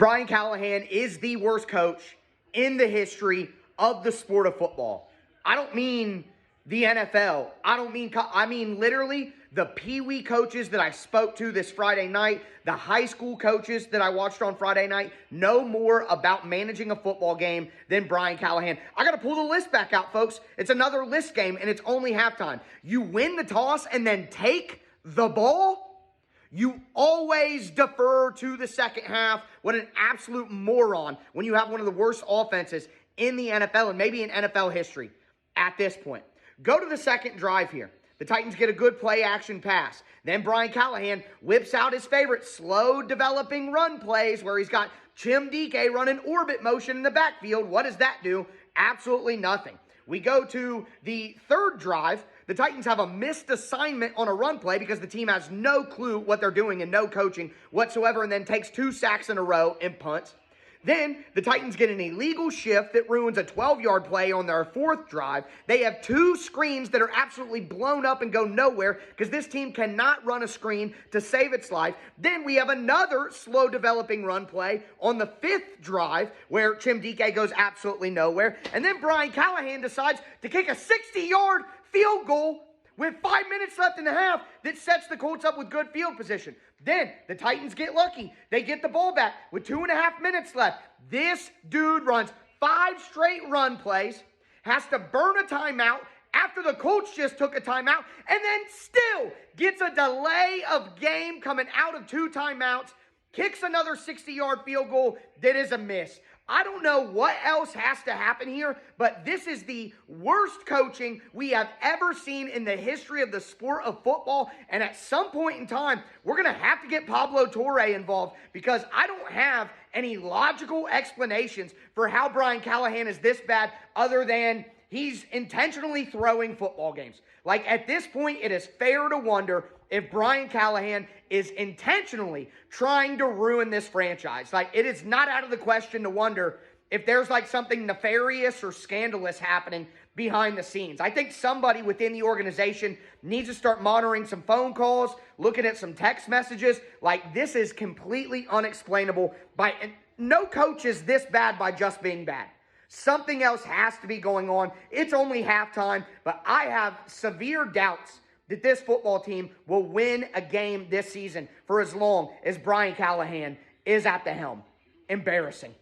Brian Callahan is the worst coach in the history of the sport of football. I don't mean the NFL. I mean literally the Pee-wee coaches that I spoke to this Friday night, the high school coaches that I watched on Friday night, know more about managing a football game than Brian Callahan. I got to pull the list back out, folks. It's another list game, and it's only halftime. You win the toss and then take the ball? You always defer to the second half. What an absolute moron when you have one of the worst offenses in the NFL and maybe in NFL history at this point. Go to the second drive here. The Titans get a good play action pass. Then Brian Callahan whips out his favorite slow developing run plays where he's got Chim DK running orbit motion in the backfield. What does that do? Absolutely nothing. We go to the third drive. The Titans have a missed assignment on a run play because the team has no clue what they're doing and no coaching whatsoever, and then takes 2 sacks in a row and punts. Then the Titans get an illegal shift that ruins a 12-yard play on their fourth drive. They have 2 screens that are absolutely blown up and go nowhere because this team cannot run a screen to save its life. Then we have another slow developing run play on the 5th drive where Chim DK goes absolutely nowhere. And then Brian Callahan decides to kick a 60-yard field goal with 5 minutes left in the half that sets the Colts up with good field position. Then the Titans get lucky. They get the ball back with 2.5 minutes left. This dude runs 5 straight run plays, has to burn a timeout after the Colts just took a timeout, and then still gets a delay of game coming out of 2 timeouts, kicks another 60-yard field goal that is a miss. I don't know what else has to happen here, but this is the worst coaching we have ever seen in the history of the sport of football. And at some point in time, we're going to have to get Pablo Torre involved because I don't have any logical explanations for how Brian Callahan is this bad other than he's intentionally throwing football games. Like at this point, it is fair to wonder if Brian Callahan is intentionally trying to ruin this franchise. Like it is not out of the question to wonder if there's like something nefarious or scandalous happening behind the scenes. I think somebody within the organization needs to start monitoring some phone calls, looking at some text messages. Like this is completely unexplainable and no coach is this bad by just being bad. Something else has to be going on. It's only halftime, but I have severe doubts that this football team will win a game this season for as long as Brian Callahan is at the helm. Embarrassing.